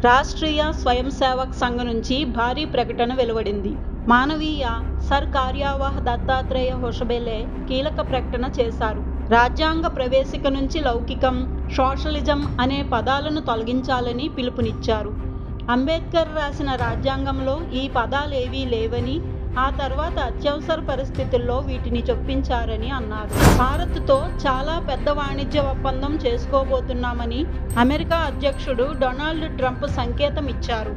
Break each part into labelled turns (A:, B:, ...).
A: రాష్ట్రీయ స్వయం సేవక్ సంఘ్ నుంచి భారీ ప్రకటన వెలువడింది. మానవీయ సర్ కార్యవాహ్ దత్తాత్రేయ హోసబోలే కీలక ప్రకటన చేశారు. రాజ్యాంగ ప్రవేశిక నుంచి లౌకికం, సోషలిజం అనే పదాలను తొలగించాలని పిలుపునిచ్చారు. అంబేద్కర్ రాసిన రాజ్యాంగంలో ఈ పదాలేవీ లేవని, ఆ తర్వాత అత్యవసర పరిస్థితుల్లో వీటిని చొప్పించారని అన్నారు. భారత్తో చాలా పెద్ద వాణిజ్య ఒప్పందం చేసుకోబోతున్నామని అమెరికా అధ్యక్షుడు డొనాల్డ్ ట్రంప్ సంకేతం ఇచ్చారు.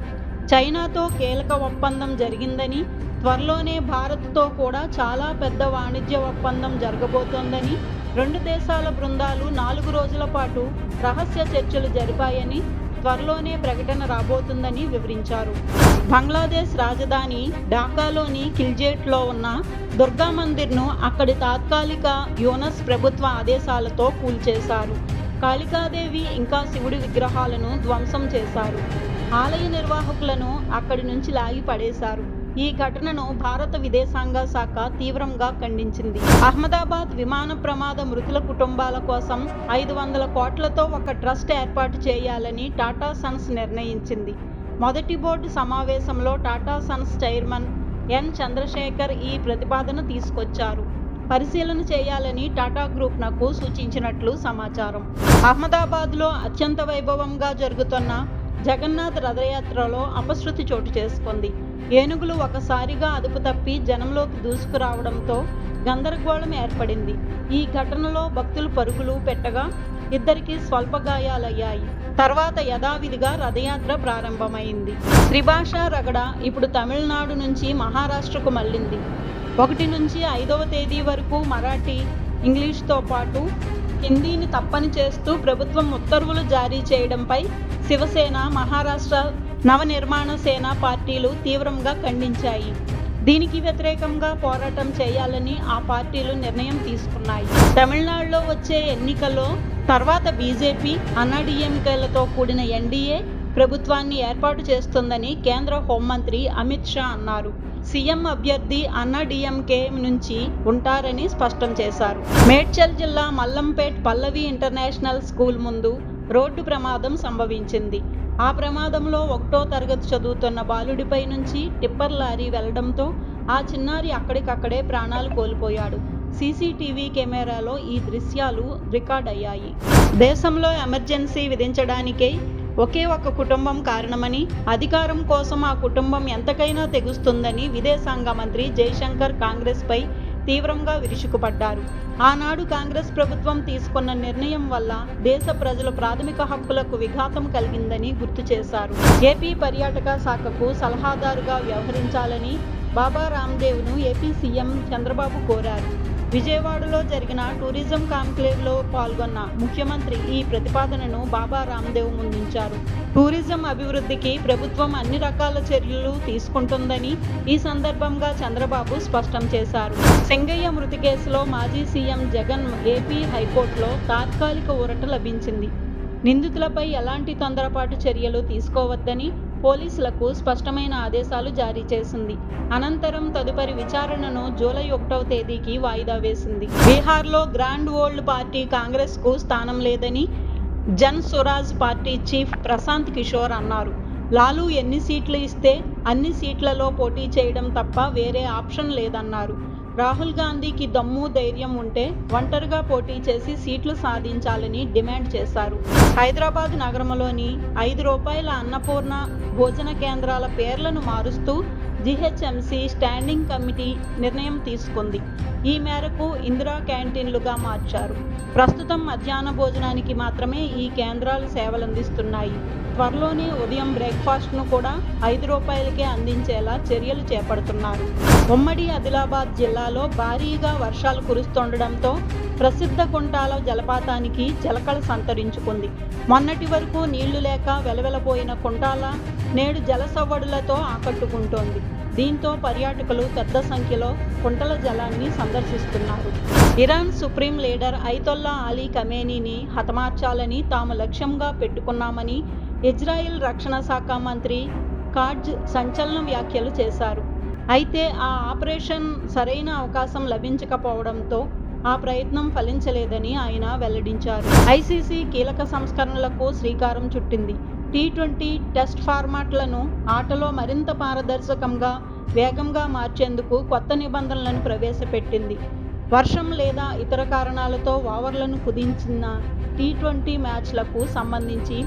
A: చైనాతో కీలక ఒప్పందం జరిగిందని, త్వరలోనే భారత్తో కూడా చాలా పెద్ద వాణిజ్య ఒప్పందం జరగబోతోందని, 2 దేశాల బృందాలు 4 రోజుల పాటు రహస్య చర్చలు జరిపాయని, త్వరలోనే ప్రకటన రాబోతుందని వివరించారు. బంగ్లాదేశ్ రాజధాని ఢాకాలోని ఖిల్జేట్లో ఉన్న దుర్గా మందిర్ను అక్కడి తాత్కాలిక యూనస్ ప్రభుత్వ ఆదేశాలతో కూల్చేశారు. కాళికాదేవి ఇంకా శివుడి విగ్రహాలను ధ్వంసం చేశారు. ఆలయ నిర్వాహకులను అక్కడి నుంచి లాగి పడేశారు. ఈ ఘటనను భారత విదేశాంగ శాఖ తీవ్రంగా ఖండించింది. అహ్మదాబాద్ విమాన ప్రమాద మృతుల కుటుంబాల కోసం 500 కోట్లతో ఒక ట్రస్ట్ ఏర్పాటు చేయాలని టాటా సన్స్ నిర్ణయించింది. మొదటి బోర్డు సమావేశంలో Tata Sons chairman N Chandrashekar ఈ ప్రతిపాదన తీసుకొచ్చారు. పరిశీలన చేయాలని టాటా గ్రూప్నకు సూచించినట్లు సమాచారం. అహ్మదాబాద్లో అత్యంత వైభవంగా జరుగుతున్న జగన్నాథ్ రథయాత్రలో అపశృతి చోటు చేసుకుంది. ఏనుగులు ఒకసారిగా అదుపు తప్పి జనంలోకి దూసుకురావడంతో గందరగోళం ఏర్పడింది. ఈ ఘటనలో భక్తులు పరుగులు పెట్టగా 2కి స్వల్ప గాయాలయ్యాయి. తర్వాత యథావిధిగా రథయాత్ర ప్రారంభమైంది. త్రిభాషా రగడ ఇప్పుడు తమిళనాడు నుంచి మహారాష్ట్రకు మళ్లింది. 1 నుంచి 5వ తేదీ వరకు మరాఠీ, ఇంగ్లీష్తో పాటు హిందీని తప్పని చేస్తూ ప్రభుత్వం ఉత్తర్వులు జారీ చేయడంపై శివసేన, మహారాష్ట్ర నవనిర్మాణ సేన పార్టీలు తీవ్రంగా ఖండించాయి. దీనికి వ్యతిరేకంగా పోరాటం చేయాలని ఆ పార్టీలు నిర్ణయం తీసుకున్నాయి. తమిళనాడులో వచ్చే ఎన్నికల్లో తర్వాత బీజేపీ, అన్నాడీఎంకేలతో కూడిన ఎన్డీఏ ప్రభుత్వాన్ని ఏర్పాటు చేస్తుందని కేంద్ర హోంమంత్రి అమిత్ షా అన్నారు. సీఎం అభ్యర్థి అన్నాడీఎంకే నుంచి ఉంటారని స్పష్టం చేశారు. మేడ్చల్ జిల్లా మల్లంపేట్ పల్లవి ఇంటర్నేషనల్ స్కూల్ ముందు రోడ్డు ప్రమాదం సంభవించింది. ఆ ప్రమాదంలో 1వ తరగతి చదువుతున్న బాలుడిపై నుంచి టిప్పర్ లారీ వెళ్లడంతో ఆ చిన్నారి అక్కడికక్కడే ప్రాణాలు కోల్పోయాడు. సీసీటీవీ కెమెరాలో ఈ దృశ్యాలు రికార్డ్ అయ్యాయి. దేశంలో ఎమర్జెన్సీ విధించడానికై ఒకే ఒక కుటుంబం కారణమని, అధికారం కోసం ఆ కుటుంబం ఎంతకైనా తెగుస్తుందని విదేశాంగ మంత్రి జైశంకర్ కాంగ్రెస్పై తీవ్రంగా విరుచుకుపడ్డారు. ఆనాడు కాంగ్రెస్ ప్రభుత్వం తీసుకున్న నిర్ణయం వల్ల దేశ ప్రజల ప్రాథమిక హక్కులకు విఘాతం కలిగిందని గుర్తు చేశారు. ఏపీ పర్యాటక శాఖకు సలహాదారుగా వ్యవహరించాలని బాబా రామ్దేవ్ను ఏపీ సీఎం చంద్రబాబు కోరారు. విజయవాడలో జరిగిన టూరిజం కాంక్లేవ్లో పాల్గొన్న ముఖ్యమంత్రి ఈ ప్రతిపాదనను బాబా రామ్దేవ్ ముందుంచారు. టూరిజం అభివృద్ధికి ప్రభుత్వం అన్ని రకాల చర్యలు తీసుకుంటుందని ఈ సందర్భంగా చంద్రబాబు స్పష్టం చేశారు. సింగయ్య మృతి కేసులో మాజీ సీఎం జగన్ ఏపీ హైకోర్టులో తాత్కాలిక ఊరట లభించింది. నిందితులపై ఎలాంటి తొందరపాటు చర్యలు తీసుకోవద్దని పోలీసులకు స్పష్టమైన ఆదేశాలు జారీ చేసింది. అనంతరం తదుపరి విచారణను జూలై 1వ తేదీకి వాయిదా వేసింది. బీహార్లో గ్రాండ్ ఓల్డ్ పార్టీ కాంగ్రెస్కు స్థానం లేదని జన్ స్వరాజ్ పార్టీ చీఫ్ ప్రశాంత్ కిషోర్ అన్నారు. లాలూ ఎన్ని సీట్లు ఇస్తే అన్ని సీట్లలో పోటీ చేయడం తప్ప వేరే ఆప్షన్ లేదన్నారు. రాహుల్ గాంధీకి దమ్ము ధైర్యం ఉంటే ఒంటరిగా పోటీ చేసి సీట్లు సాధించాలని డిమాండ్ చేశారు. హైదరాబాద్ నగరంలోని ₹5 అన్నపూర్ణ భోజన కేంద్రాల పేర్లను మారుస్తూ జీహెచ్ఎంసీ స్టాండింగ్ కమిటీ నిర్ణయం తీసుకుంది. ఈ మేరకు ఇందిరా క్యాంటీన్లుగా మార్చారు. ప్రస్తుతం మధ్యాహ్న భోజనానికి మాత్రమే ఈ కేంద్రాలు సేవలందిస్తున్నాయి. త్వరలోనే ఉదయం బ్రేక్ఫాస్ట్ను కూడా ₹5కే అందించేలా చర్యలు చేపడుతున్నారు. ఉమ్మడి ఆదిలాబాద్ జిల్లాలో భారీగా వర్షాలు కురుస్తుండడంతో ప్రసిద్ధ కుంటాల జలపాతానికి జలకళ సంతరించుకుంది. మొన్నటి వరకు నీళ్లు లేక వెలవెలపోయిన కుంటాల నేడు జల సవ్వడులతో ఆకట్టుకుంటోంది. దీంతో పర్యాటకులు పెద్ద సంఖ్యలో కుంటల జలాన్ని సందర్శిస్తున్నారు. Iran supreme leader Ayatollah Ali ఖమేనీని హతమార్చాలని తాము లక్ష్యంగా పెట్టుకున్నామని ఇజ్రాయెల్ రక్షణ శాఖ మంత్రి కాట్జ్ సంచలన వ్యాఖ్యలు చేశారు. అయితే ఆ ఆపరేషన్ సరైన అవకాశం లభించకపోవడంతో ఆ ప్రయత్నం ఫలించలేదని ఆయన వెల్లడించారు. ఐసీసీ కీలక సంస్కరణలకు శ్రీకారం చుట్టింది. టీ20 టెస్ట్ ఫార్మాట్లను ఆటలో మరింత పారదర్శకంగా, వేగంగా మార్చేందుకు కొత్త నిబంధనలను ప్రవేశపెట్టింది. వర్షం లేదా ఇతర కారణాలతో ఓవర్లను కుదించిన టీ20 మ్యాచ్లకు సంబంధించి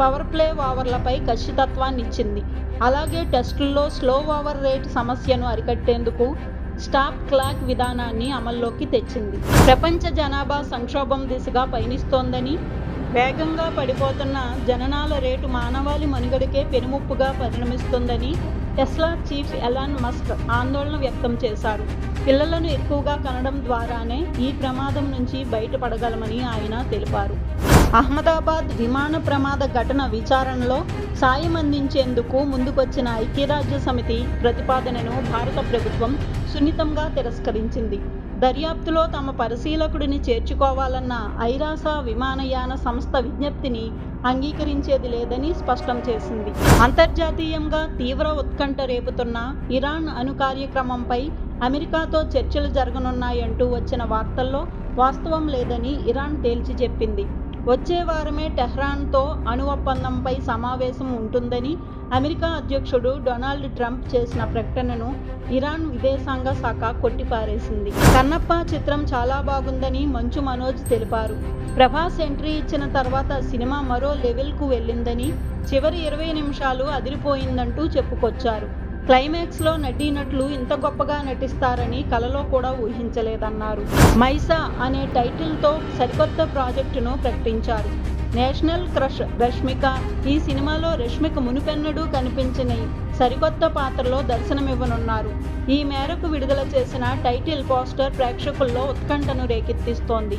A: పవర్ ప్లే ఓవర్లపై ఖచ్చితత్వాన్నిచ్చింది. అలాగే టెస్టుల్లో స్లో ఓవర్ రేట్ సమస్యను అరికట్టేందుకు స్టాప్ క్లాక్ విధానాన్ని అమల్లోకి తెచ్చింది. ప్రపంచ జనాభా సంక్షోభం దిశగా పయనిస్తోందని, వేగంగా పడిపోతున్న జననాల రేటు మానవాళి మనుగడకే పెనుముప్పుగా పరిణమిస్తుందని టెస్లా చీఫ్ ఎలాన్ మస్క్ ఆందోళన వ్యక్తం చేశారు. పిల్లలను ఎక్కువగా కనడం ద్వారానే ఈ ప్రమాదం నుంచి బయటపడగలమని ఆయన తెలిపారు. అహ్మదాబాద్ విమాన ప్రమాద ఘటన విచారణలో సాయం అందించేందుకు ముందుకొచ్చిన ఐక్యరాజ్యసమితి ప్రతిపాదనను భారత ప్రభుత్వం సున్నితంగా తిరస్కరించింది. దర్యాప్తులో తమ పరిశీలకుడిని చేర్చుకోవాలన్న ఐరాస విమానయాన సంస్థ విజ్ఞప్తిని అంగీకరించేది లేదని స్పష్టం చేసింది. అంతర్జాతీయంగా తీవ్ర ఉత్కంఠ రేపుతున్న ఇరాన్ అణు కార్యక్రమంపై అమెరికాతో చర్చలు జరగనున్నాయంటూ వచ్చిన వార్తల్లో వాస్తవం లేదని ఇరాన్ తేల్చి చెప్పింది. వచ్చే వారమే టెహ్రాన్తో అణు ఒప్పందంపై సమావేశం ఉంటుందని అమెరికా అధ్యక్షుడు డొనాల్డ్ ట్రంప్ చేసిన ప్రకటనను ఇరాన్ విదేశాంగ శాఖ కొట్టిపారేసింది. కన్నప్ప చిత్రం చాలా బాగుందని మంచు మనోజ్ తెలిపారు. ప్రభాస్ ఎంట్రీ ఇచ్చిన తర్వాత సినిమా మరో లెవెల్కు వెళ్ళిందని, చివరి 20 నిమిషాలు అదిరిపోయిందంటూ చెప్పుకొచ్చారు. క్లైమాక్స్లో నటీనటులు ఇంత గొప్పగా నటిస్తారని కలలో కూడా ఊహించలేదన్నారు. మైసా అనే టైటిల్తో సరికొత్త ప్రాజెక్టును ప్రకటించారు. నేషనల్ క్రష్ రష్మిక ఈ సినిమాలో రష్మిక మునుపెన్నడూ కనిపించని సరికొత్త పాత్రలో దర్శనమివ్వనున్నారు. ఈ మేరకు విడుదల చేసిన టైటిల్ పోస్టర్ ప్రేక్షకుల్లో ఉత్కంఠను రేకెత్తిస్తోంది.